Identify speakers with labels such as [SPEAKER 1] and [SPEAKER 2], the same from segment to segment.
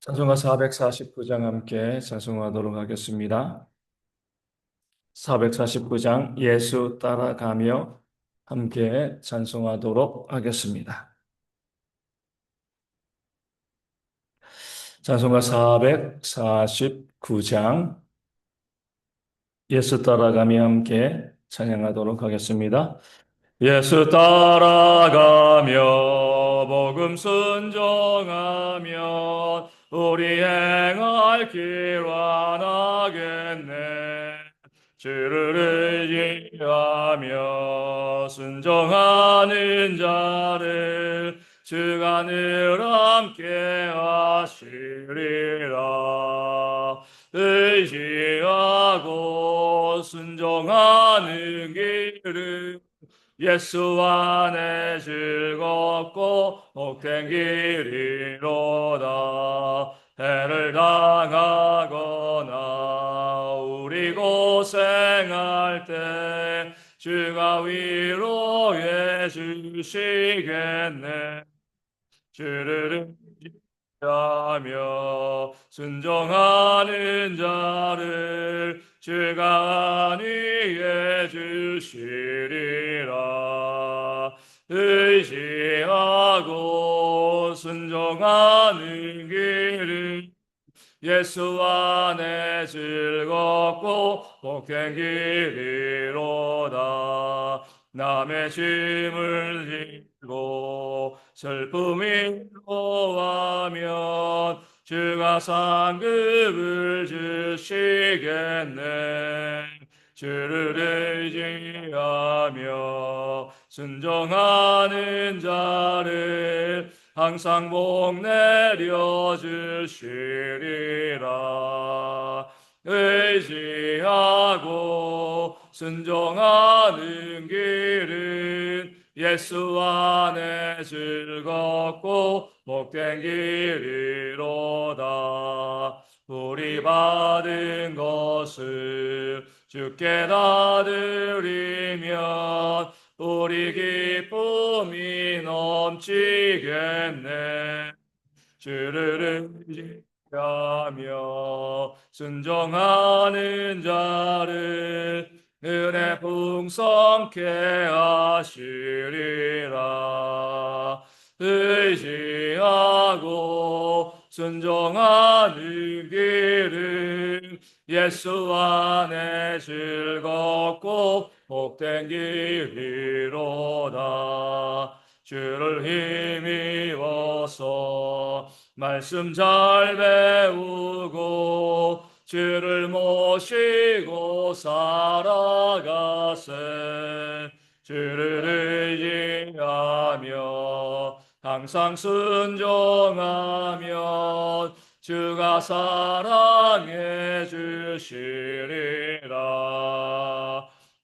[SPEAKER 1] 찬송가 449장 함께 찬송하도록 하겠습니다. 449장 예수 따라가며 함께 찬송하도록 하겠습니다. 찬송가 449장 예수 따라가며 함께 찬양하도록 하겠습니다. 예수 따라가며 복음 순종하면 우리 행할 길 완하겠네. 주를 의지하며 순종하는 자를 주가 늘 함께 하시리라. 의지하고 순종하는 길은 예수 안에 즐겁고 복된 길이로다. 해를 당하거나 우리 고생할 때 주가 위로해 주시겠네. 주를 의지하며 순종하는 자를 주가 안위해 주시리라. 의지하고 순종하는 길은 예수 안에 즐겁고 복된 길이로다. 남의 짐을 지고 슬픔이 고하면 주가 상급을 주시겠네. 주를 의지하며 순종하는 자를 항상 복 내려 주시리라. 의지하고 순종하는 길은 예수 안에 즐겁고 복된 길이로다. 우리 받은 것을 주께 다 드리면 우리 기쁨이 넘치겠네. 주를 의지하며 순종하는 자를 은혜 풍성케 하시리라. 의지하고 순종하는 길은 예수 안에 즐겁고 복된 길이로다. 주를 힘입어서 말씀 잘 배우고 주를 모시고 살아가세. 주를 의지하며 항상 순종하면 주가 사랑해 주시리라.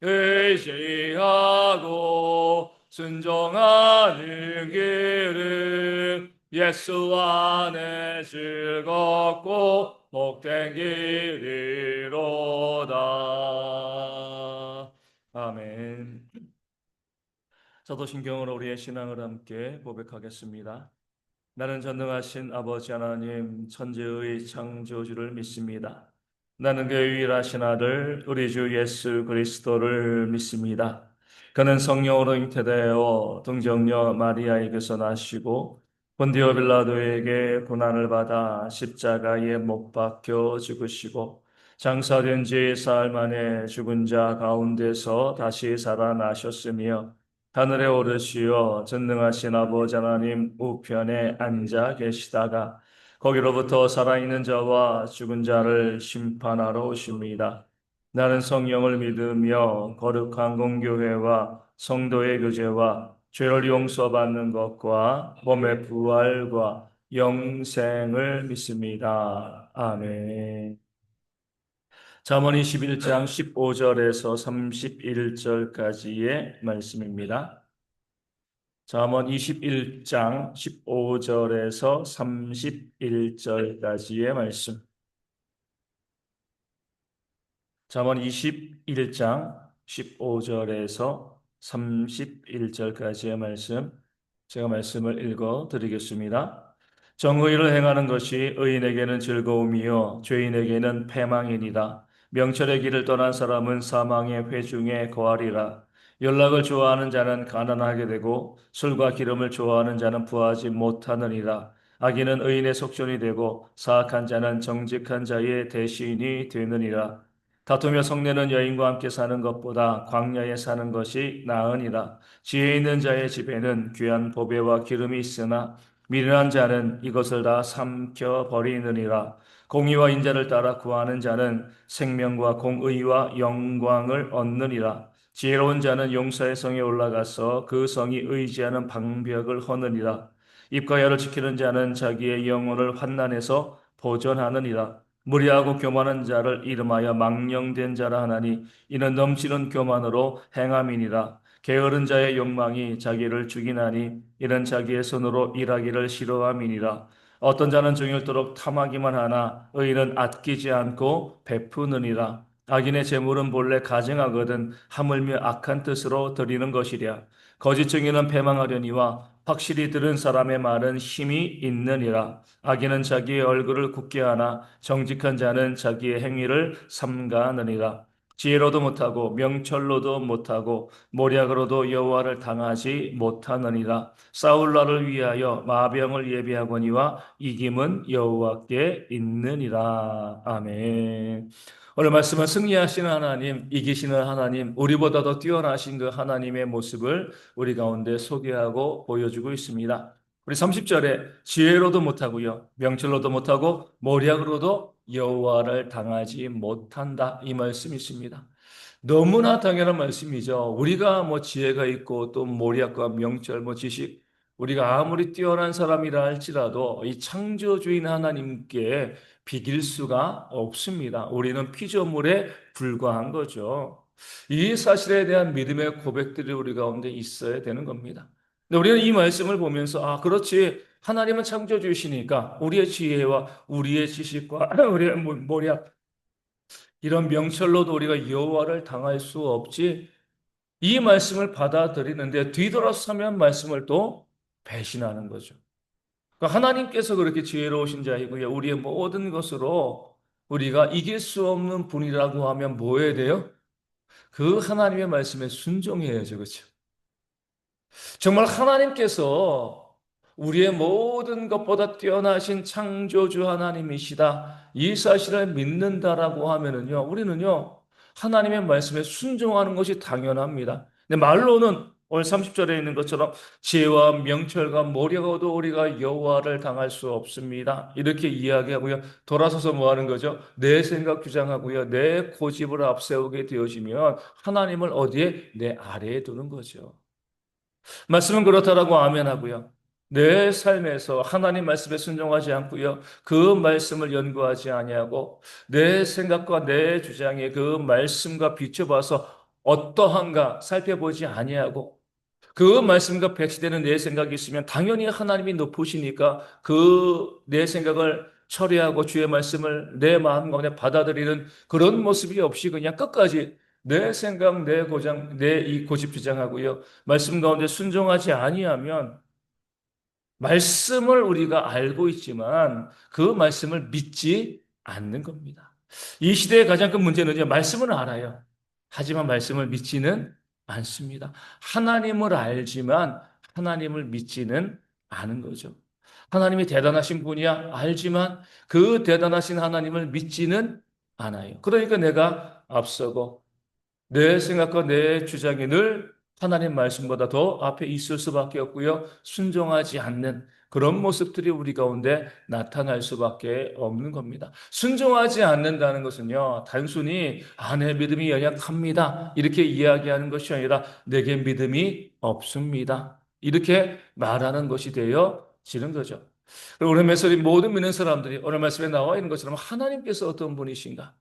[SPEAKER 1] 의지하고 순종하는 길은 예수 안에 즐겁고 복된 길이로다. 아멘. 사도신경으로 우리의 신앙을 함께 고백하겠습니다. 나는 전능하신 아버지 하나님 천지의 창조주를 믿습니다. 나는 그의 유일하신 아들 우리 주 예수 그리스도를 믿습니다. 그는 성령으로 잉태되어 동정녀 마리아에게서 나시고 본디오 빌라도에게 고난을 받아 십자가에 못 박혀 죽으시고 장사된 지 사흘 만에 죽은 자 가운데서 다시 살아나셨으며 하늘에 오르시어 전능하신 아버지 하나님 우편에 앉아 계시다가 거기로부터 살아있는 자와 죽은 자를 심판하러 오십니다. 나는 성령을 믿으며 거룩한 공교회와 성도의 교제와 죄를 용서받는 것과 몸의 부활과 영생을 믿습니다. 아멘. 잠언 21장 15절에서 31절까지의 말씀입니다. 잠언 21장 15절에서 31절까지의 말씀. 잠언 21장 15절에서 31절까지의 말씀. 제가 말씀을 읽어 드리겠습니다. 정의를 행하는 것이 의인에게는 즐거움이요 죄인에게는 패망이니라. 명철의 길을 떠난 사람은 사망의 회중에 거하리라. 연락을 좋아하는 자는 가난하게 되고 술과 기름을 좋아하는 자는 부하지 못하느니라. 악인은 의인의 속전이 되고 사악한 자는 정직한 자의 대신이 되느니라. 다투며 성내는 여인과 함께 사는 것보다 광야에 사는 것이 나으니라. 지혜 있는 자의 집에는 귀한 보배와 기름이 있으나 미련한 자는 이것을 다 삼켜 버리느니라. 공의와 인자를 따라 구하는 자는 생명과 공의와 영광을 얻느니라. 지혜로운 자는 용사의 성에 올라가서 그 성이 의지하는 방벽을 허느니라. 입과 혀를 지키는 자는 자기의 영혼을 환난에서 보전하느니라. 무리하고 교만한 자를 이름하여 망령된 자라 하나니 이는 넘치는 교만으로 행함이니라. 게으른 자의 욕망이 자기를 죽이나니 이는 자기의 손으로 일하기를 싫어함이니라. 어떤 자는 종일토록 탐하기만 하나 의인은 아끼지 않고 베푸느니라. 악인의 재물은 본래 가증하거든 하물며 악한 뜻으로 드리는 것이랴. 거짓 증인은 패망하려니와 확실히 들은 사람의 말은 힘이 있느니라. 악인은 자기의 얼굴을 굳게 하나 정직한 자는 자기의 행위를 삼가느니라. 지혜로도 못하고 명철로도 못하고 모략으로도 여호와를 당하지 못하느니라. 싸울 날을 위하여 마병을 예비하거니와 이김은 여호와께 있느니라. 아멘. 오늘 말씀은 승리하시는 하나님, 이기시는 하나님, 우리보다 더 뛰어나신 그 하나님의 모습을 우리 가운데 소개하고 보여주고 있습니다. 우리 30절에 지혜로도 못하고요, 명철로도 못하고 모략으로도 여호와를 당하지 못한다, 이 말씀이 있습니다. 너무나 당연한 말씀이죠. 우리가 뭐 지혜가 있고 또 모략과 명철, 뭐 지식, 우리가 아무리 뛰어난 사람이라 할지라도 이 창조주인 하나님께 비길 수가 없습니다. 우리는 피조물에 불과한 거죠. 이 사실에 대한 믿음의 고백들이 우리 가운데 있어야 되는 겁니다. 근데 우리는 이 말씀을 보면서 아, 그렇지. 하나님은 창조주이시니까 우리의 지혜와 우리의 지식과 우리의 모략 이런 명철로도 우리가 여호와를 당할 수 없지. 이 말씀을 받아들이는데 뒤돌아서면 말씀을 또 배신하는 거죠. 그러니까 하나님께서 그렇게 지혜로우신 자이고요. 우리의 모든 것으로 우리가 이길 수 없는 분이라고 하면 뭐 해야 돼요? 그 하나님의 말씀에 순종해야죠. 그렇죠? 정말 하나님께서 우리의 모든 것보다 뛰어나신 창조주 하나님이시다. 이 사실을 믿는다라고 하면은요, 우리는요, 하나님의 말씀에 순종하는 것이 당연합니다. 근데 말로는 오늘 30절에 있는 것처럼 지혜와 명철과 모략어도 우리가 여호와를 당할 수 없습니다. 이렇게 이야기하고요. 돌아서서 뭐 하는 거죠? 내 생각 주장하고요. 내 고집을 앞세우게 되어지면 하나님을 어디에? 내 아래에 두는 거죠. 말씀은 그렇다라고 아멘하고요. 내 삶에서 하나님 말씀에 순종하지 않고요. 그 말씀을 연구하지 아니하고 내 생각과 내 주장에 그 말씀과 비춰봐서 어떠한가 살펴보지 아니하고 그 말씀과 배치되는 내 생각이 있으면 당연히 하나님이 높으시니까 그 내 생각을 처리하고 주의 말씀을 내 마음 가운데 받아들이는 그런 모습이 없이 그냥 끝까지 내 생각, 내 고장, 내 이 고집 주장하고요. 말씀 가운데 순종하지 아니하면 말씀을 우리가 알고 있지만 그 말씀을 믿지 않는 겁니다. 이 시대의 가장 큰 문제는요, 말씀을 알아요. 하지만 말씀을 믿지는 않습니다. 하나님을 알지만 하나님을 믿지는 않은 거죠. 하나님이 대단하신 분이야 알지만 그 대단하신 하나님을 믿지는 않아요. 그러니까 내가 앞서고 내 생각과 내 주장이 늘 하나님 말씀보다 더 앞에 있을 수밖에 없고요. 순종하지 않는 그런 모습들이 우리 가운데 나타날 수밖에 없는 겁니다. 순종하지 않는다는 것은요, 단순히 내 믿음이 연약합니다. 이렇게 이야기하는 것이 아니라 내게 믿음이 없습니다. 이렇게 말하는 것이 되어지는 거죠. 오늘 말씀이 모든 믿는 사람들이 오늘 말씀에 나와 있는 것처럼 하나님께서 어떤 분이신가?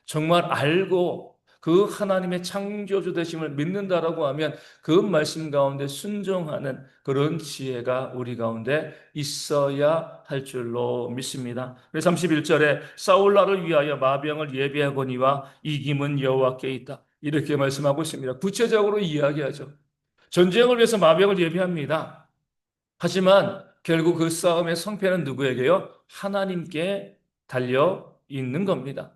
[SPEAKER 1] 정말 알고 그 하나님의 창조주 되심을 믿는다라고 하면 그 말씀 가운데 순종하는 그런 지혜가 우리 가운데 있어야 할 줄로 믿습니다. 그래서 31절에 싸울 날을 위하여 마병을 예비하거니와 이김은 여호와께 있다. 이렇게 말씀하고 있습니다. 구체적으로 이야기하죠. 전쟁을 위해서 마병을 예비합니다. 하지만 결국 그 싸움의 성패는 누구에게요? 하나님께 달려 있는 겁니다.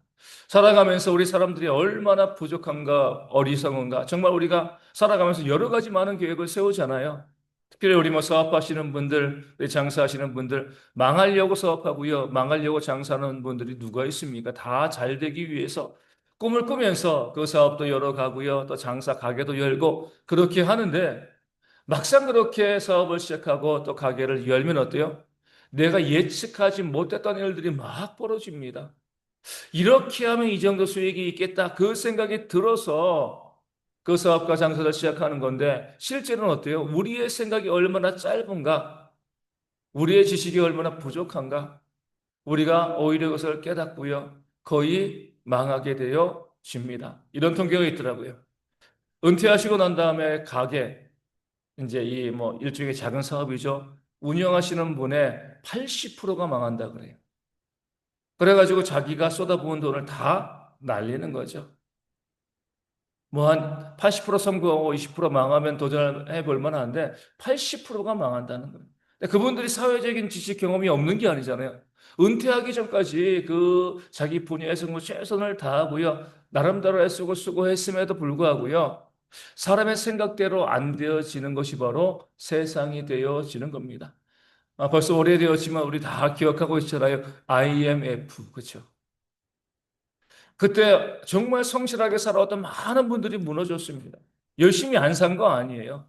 [SPEAKER 1] 살아가면서 우리 사람들이 얼마나 부족한가, 어리석은가. 정말 우리가 살아가면서 여러 가지 많은 계획을 세우잖아요. 특별히 우리 뭐 사업하시는 분들, 장사하시는 분들, 망하려고 사업하고요, 망하려고 장사하는 분들이 누가 있습니까? 다 잘 되기 위해서 꿈을 꾸면서 그 사업도 열어가고요, 또 장사 가게도 열고 그렇게 하는데 막상 그렇게 사업을 시작하고 또 가게를 열면 어때요? 내가 예측하지 못했던 일들이 막 벌어집니다. 이렇게 하면 이 정도 수익이 있겠다. 그 생각이 들어서 그 사업과 장사를 시작하는 건데 실제로는 어때요? 우리의 생각이 얼마나 짧은가? 우리의 지식이 얼마나 부족한가? 우리가 오히려 그것을 깨닫고요. 거의 망하게 되어 집니다. 이런 통계가 있더라고요. 은퇴하시고 난 다음에 가게, 이제 이 뭐 일종의 작은 사업이죠. 운영하시는 분의 80%가 망한다 그래요. 그래가지고 자기가 쏟아부은 돈을 다 날리는 거죠. 뭐 한 80% 성공하고 20% 망하면 도전해 볼 만한데 80%가 망한다는 거예요. 근데 그분들이 사회적인 지식 경험이 없는 게 아니잖아요. 은퇴하기 전까지 그 자기 분야에서 뭐 최선을 다하고요. 나름대로 애쓰고 수고했음에도 불구하고요. 사람의 생각대로 안 되어지는 것이 바로 세상이 되어지는 겁니다. 벌써 오래되었지만 우리 다 기억하고 있잖아요. IMF, 그렇죠? 그때 정말 성실하게 살아왔던 많은 분들이 무너졌습니다. 열심히 안 산 거 아니에요.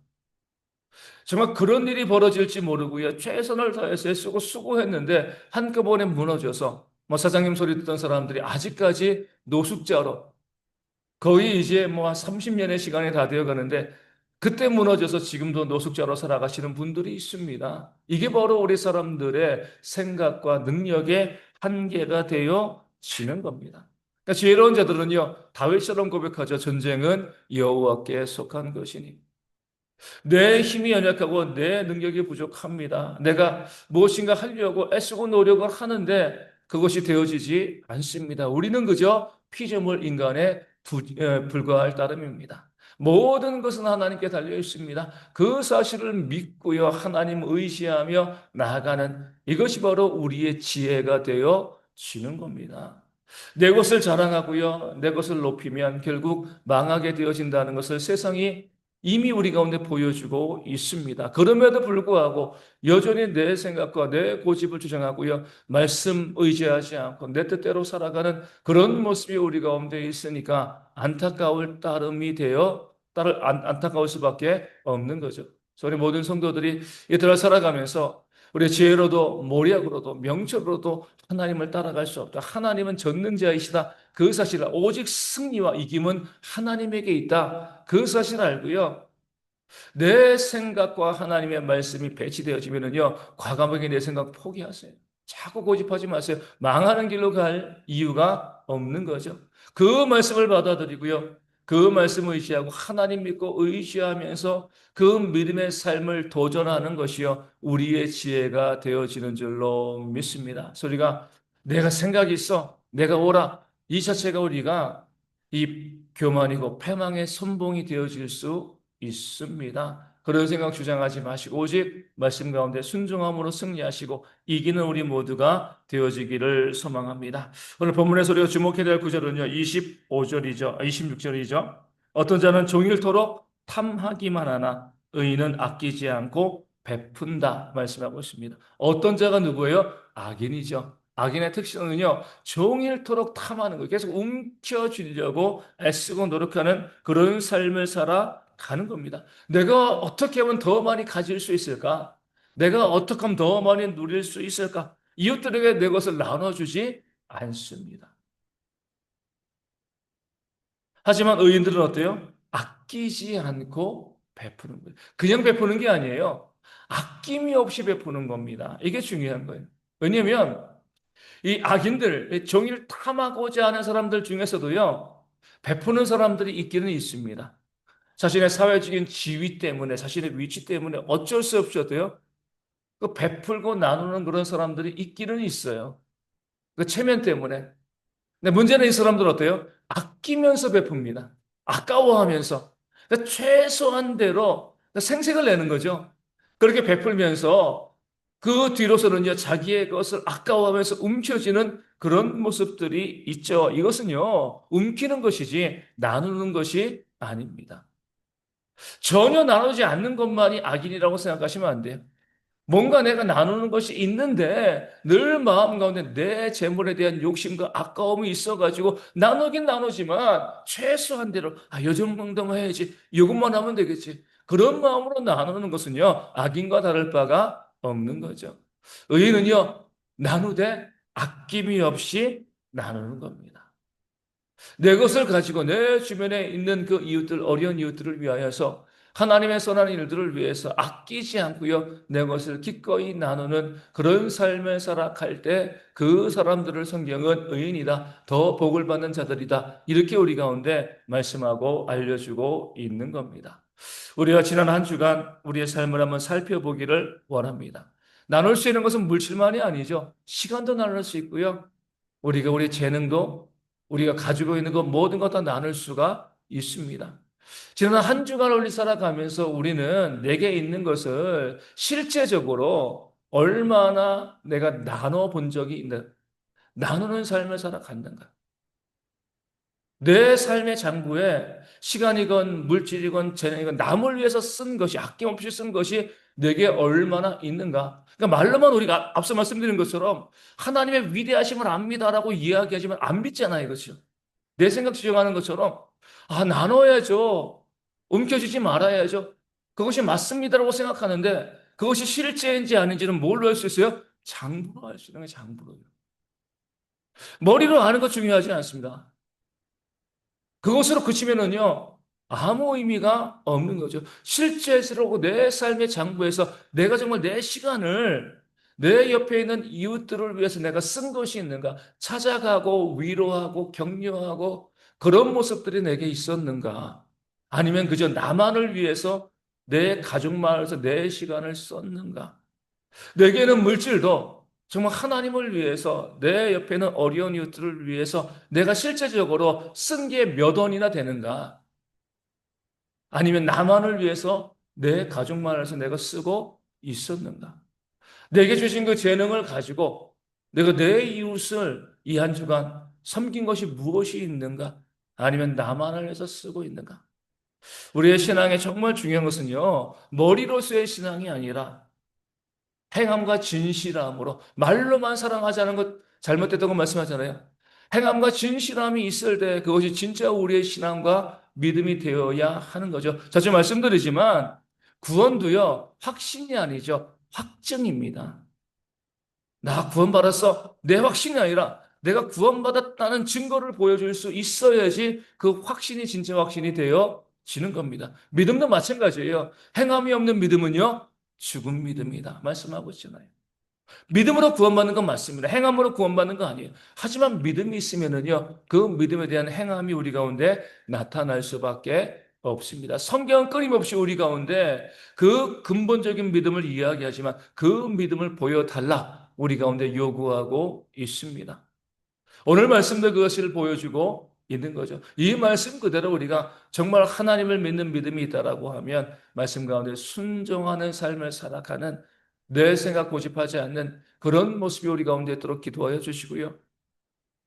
[SPEAKER 1] 정말 그런 일이 벌어질지 모르고요. 최선을 다해서 애쓰고 수고했는데 한꺼번에 무너져서 뭐 사장님 소리 듣던 사람들이 아직까지 노숙자로 거의 이제 뭐 한 30년의 시간이 다 되어 가는데 그때 무너져서 지금도 노숙자로 살아가시는 분들이 있습니다. 이게 바로 우리 사람들의 생각과 능력의 한계가 되어 지는 겁니다. 그러니까 지혜로운 자들은요, 다윗처럼 고백하죠. 전쟁은 여호와께 속한 것이니. 내 힘이 연약하고 내 능력이 부족합니다. 내가 무엇인가 하려고 애쓰고 노력을 하는데 그것이 되어지지 않습니다. 우리는 그저 피조물 인간의 불과할 따름입니다. 모든 것은 하나님께 달려 있습니다. 그 사실을 믿고요, 하나님 의지하며 나아가는 이것이 바로 우리의 지혜가 되어 지는 겁니다. 내 것을 자랑하고요, 내 것을 높이면 결국 망하게 되어진다는 것을 세상이 이미 우리 가운데 보여주고 있습니다. 그럼에도 불구하고 여전히 내 생각과 내 고집을 주장하고요. 말씀 의지하지 않고 내 뜻대로 살아가는 그런 모습이 우리 가운데 있으니까 안타까울 따름이 되어 안타까울 수밖에 없는 거죠. 우리 모든 성도들이 이들을 살아가면서 우리 지혜로도 모략으로도 명철로도 하나님을 따라갈 수 없다. 하나님은 전능자이시다. 그 사실을 오직 승리와 이김은 하나님에게 있다. 그 사실을 알고요. 내 생각과 하나님의 말씀이 배치되어지면은요, 과감하게 내 생각 포기하세요. 자꾸 고집하지 마세요. 망하는 길로 갈 이유가 없는 거죠. 그 말씀을 받아들이고요. 그 말씀을 의지하고 하나님 믿고 의지하면서 그 믿음의 삶을 도전하는 것이요. 우리의 지혜가 되어지는 줄로 믿습니다. 소리가 내가 생각이 있어. 내가 오라. 이 자체가 우리가 이 교만이고 패망의 선봉이 되어질 수 있습니다. 그런 생각 주장하지 마시고 오직 말씀 가운데 순종함으로 승리하시고 이기는 우리 모두가 되어지기를 소망합니다. 오늘 본문에서 우리가 주목해야 될 구절은요. 25절이죠. 26절이죠. 어떤 자는 종일토록 탐하기만 하나 의인은 아끼지 않고 베푼다 말씀하고 있습니다. 어떤 자가 누구예요? 악인이죠. 악인의 특징은요, 종일토록 탐하는 거예요. 계속 움켜쥐려고 애쓰고 노력하는 그런 삶을 살아가는 겁니다. 내가 어떻게 하면 더 많이 가질 수 있을까? 내가 어떻게 하면 더 많이 누릴 수 있을까? 이웃들에게 내 것을 나눠주지 않습니다. 하지만 의인들은 어때요? 아끼지 않고 베푸는 거예요. 그냥 베푸는 게 아니에요. 아낌이 없이 베푸는 겁니다. 이게 중요한 거예요. 왜냐하면 이 악인들, 정의를 탐하고자 하는 사람들 중에서도요, 베푸는 사람들이 있기는 있습니다. 자신의 사회적인 지위 때문에, 자신의 위치 때문에 어쩔 수 없이 어때요? 그 베풀고 나누는 그런 사람들이 있기는 있어요. 그 체면 때문에. 근데 문제는 이 사람들 어때요? 아끼면서 베풉니다. 아까워하면서. 그러니까 최소한대로 생색을 내는 거죠. 그렇게 베풀면서 그 뒤로서는요, 자기의 것을 아까워하면서 움켜쥐는 그런 모습들이 있죠. 이것은요, 움키는 것이지 나누는 것이 아닙니다. 전혀 나누지 않는 것만이 악인이라고 생각하시면 안 돼요. 뭔가 내가 나누는 것이 있는데 늘 마음 가운데 내 재물에 대한 욕심과 아까움이 있어가지고 나누긴 나누지만 최소한대로 요 정도 해야지 이것만 하면 되겠지. 그런 마음으로 나누는 것은요 악인과 다를 바가 없는 거죠. 의인은요 나누되 아낌이 없이 나누는 겁니다. 내 것을 가지고 내 주변에 있는 그 이웃들, 어려운 이웃들을 위하여서 하나님의 선한 일들을 위해서 아끼지 않고요, 내 것을 기꺼이 나누는 그런 삶을 살아갈 때 그 사람들을 성경은 의인이다, 더 복을 받는 자들이다, 이렇게 우리 가운데 말씀하고 알려주고 있는 겁니다. 우리가 지난 한 주간 우리의 삶을 한번 살펴보기를 원합니다. 나눌 수 있는 것은 물질만이 아니죠. 시간도 나눌 수 있고요. 우리가 우리 재능도 우리가 가지고 있는 것 모든 것 다 나눌 수가 있습니다. 지난 한 주간 우리 살아가면서 우리는 내게 있는 것을 실제적으로 얼마나 내가 나눠 본 적이 있는, 나누는 삶을 살아갔는가. 내 삶의 장부에 시간이건 물질이건 재능이건 남을 위해서 쓴 것이, 아낌없이 쓴 것이 내게 얼마나 있는가. 그러니까 말로만 우리가 앞서 말씀드린 것처럼 하나님의 위대하심을 압니다라고 이야기하지만 안 믿잖아요, 이것이요. 내 생각 주장하는 것처럼 나눠야죠. 움켜쥐지 말아야죠. 그것이 맞습니다라고 생각하는데 그것이 실제인지 아닌지는 뭘로 할 수 있어요? 장부로 할 수 있는 게 장부로요. 머리로 아는 것 중요하지 않습니다. 그것으로 그치면은요, 아무 의미가 없는 거죠. 실제로 내 삶의 장부에서 내가 정말 내 시간을 내 옆에 있는 이웃들을 위해서 내가 쓴 것이 있는가? 찾아가고 위로하고 격려하고 그런 모습들이 내게 있었는가? 아니면 그저 나만을 위해서 내 가족만을 위해서 내 시간을 썼는가? 내게는 물질도 정말 하나님을 위해서 내 옆에 있는 어려운 이웃들을 위해서 내가 실제적으로 쓴 게 몇 원이나 되는가? 아니면 나만을 위해서 내 가족만을 위해서 내가 쓰고 있었는가? 내게 주신 그 재능을 가지고 내가 내 이웃을 이 한 주간 섬긴 것이 무엇이 있는가? 아니면 나만을 위해서 쓰고 있는가? 우리의 신앙에 정말 중요한 것은요, 머리로서의 신앙이 아니라 행함과 진실함으로 말로만 사랑하자는 것 잘못됐다고 말씀하잖아요. 행함과 진실함이 있을 때 그것이 진짜 우리의 신앙과 믿음이 되어야 하는 거죠. 자주 말씀드리지만 구원도요 확신이 아니죠. 확증입니다. 나 구원받았어. 내 확신이 아니라 내가 구원받았다는 증거를 보여줄 수 있어야지 그 확신이 진짜 확신이 되어지는 겁니다. 믿음도 마찬가지예요. 행함이 없는 믿음은요 죽은 믿음이다. 말씀하고 있잖아요. 믿음으로 구원받는 건 맞습니다. 행함으로 구원받는 거 아니에요. 하지만 믿음이 있으면은요, 그 믿음에 대한 행함이 우리 가운데 나타날 수밖에 없습니다. 성경은 끊임없이 우리 가운데 그 근본적인 믿음을 이야기하지만 그 믿음을 보여달라 우리 가운데 요구하고 있습니다. 오늘 말씀도 그것을 보여주고 있는 거죠. 이 말씀 그대로 우리가 정말 하나님을 믿는 믿음이 있다라고 하면 말씀 가운데 순종하는 삶을 살아가는 내 생각 고집하지 않는 그런 모습이 우리 가운데 있도록 기도하여 주시고요.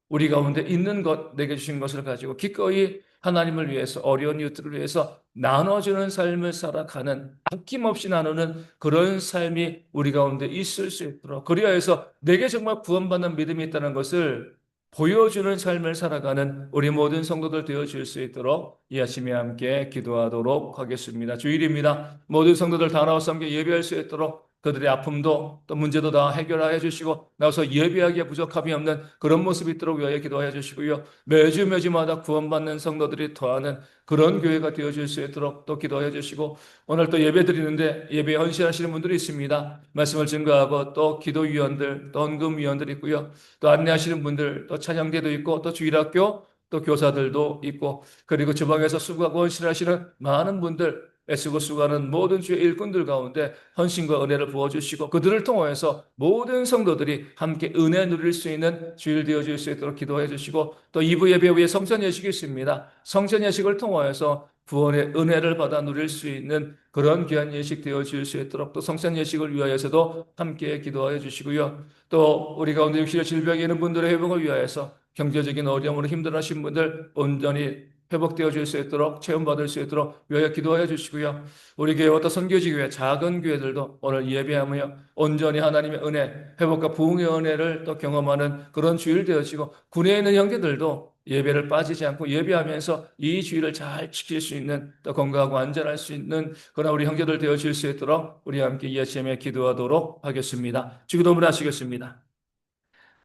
[SPEAKER 1] 우리 가운데 있는 것, 내게 주신 것을 가지고 기꺼이 하나님을 위해서 어려운 이웃들을 위해서 나눠주는 삶을 살아가는 아낌없이 나누는 그런 삶이 우리 가운데 있을 수 있도록 그리하여서 내게 정말 구원받는 믿음이 있다는 것을 보여주는 삶을 살아가는 우리 모든 성도들 되어줄 수 있도록 이 아침에 함께 기도하도록 하겠습니다. 주일입니다. 모든 성도들 다 나와서 함께 예배할 수 있도록 그들의 아픔도 또 문제도 다 해결하여 주시고 나와서 예배하기에 부족함이 없는 그런 모습이 있도록 위하여 기도하여 주시고요. 매주 매주마다 구원받는 성도들이 더하는 그런 교회가 되어줄 수 있도록 또 기도하여 주시고 오늘 또 예배 드리는데 예배에 헌신하시는 분들이 있습니다. 말씀을 증거하고 또 기도위원들 또 헌금위원들 있고요. 또 안내하시는 분들 또 찬양대도 있고 또 주일학교 또 교사들도 있고 그리고 주방에서 수고하고 헌신하시는 많은 분들 애쓰고 수고하는 모든 주의 일꾼들 가운데 헌신과 은혜를 부어주시고 그들을 통하여서 모든 성도들이 함께 은혜 누릴 수 있는 주일 되어줄 수 있도록 기도해 주시고 또 2부 예배 후에 성전 예식이 있습니다. 성전 예식을 통하여서 구원의 은혜를 받아 누릴 수 있는 그런 귀한 예식 되어질 수 있도록 또 성전 예식을 위하여서도 함께 기도하여 주시고요. 또 우리 가운데 육신의 질병이 있는 분들의 회복을 위하여서 경제적인 어려움으로 힘들어하신 분들 온전히 회복되어 줄 수 있도록 체험받을 수 있도록 위하여 기도하여 주시고요. 우리 교회와 또 선교지 교회 작은 교회들도 오늘 예배하며 온전히 하나님의 은혜, 회복과 부흥의 은혜를 또 경험하는 그런 주일 되어지고 군에 있는 형제들도 예배를 빠지지 않고 예배하면서 이 주일을 잘 지킬 수 있는 또 건강하고 안전할 수 있는 그러나 우리 형제들 되어질 수 있도록 우리 함께 이 아침에 기도하도록 하겠습니다. 주기도문 하시겠습니다.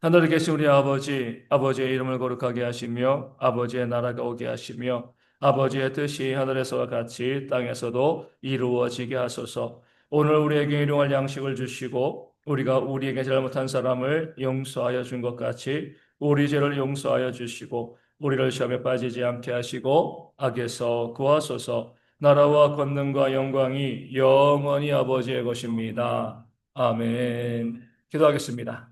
[SPEAKER 1] 하늘에 계신 우리 아버지, 아버지의 이름을 거룩하게 하시며 아버지의 나라가 오게 하시며 아버지의 뜻이 하늘에서와 같이 땅에서도 이루어지게 하소서. 오늘 우리에게 일용할 양식을 주시고 우리가 우리에게 잘못한 사람을 용서하여 준 것 같이 우리 죄를 용서하여 주시고 우리를 시험에 빠지지 않게 하시고 악에서 구하소서. 나라와 권능과 영광이 영원히 아버지의 것입니다. 아멘. 기도하겠습니다.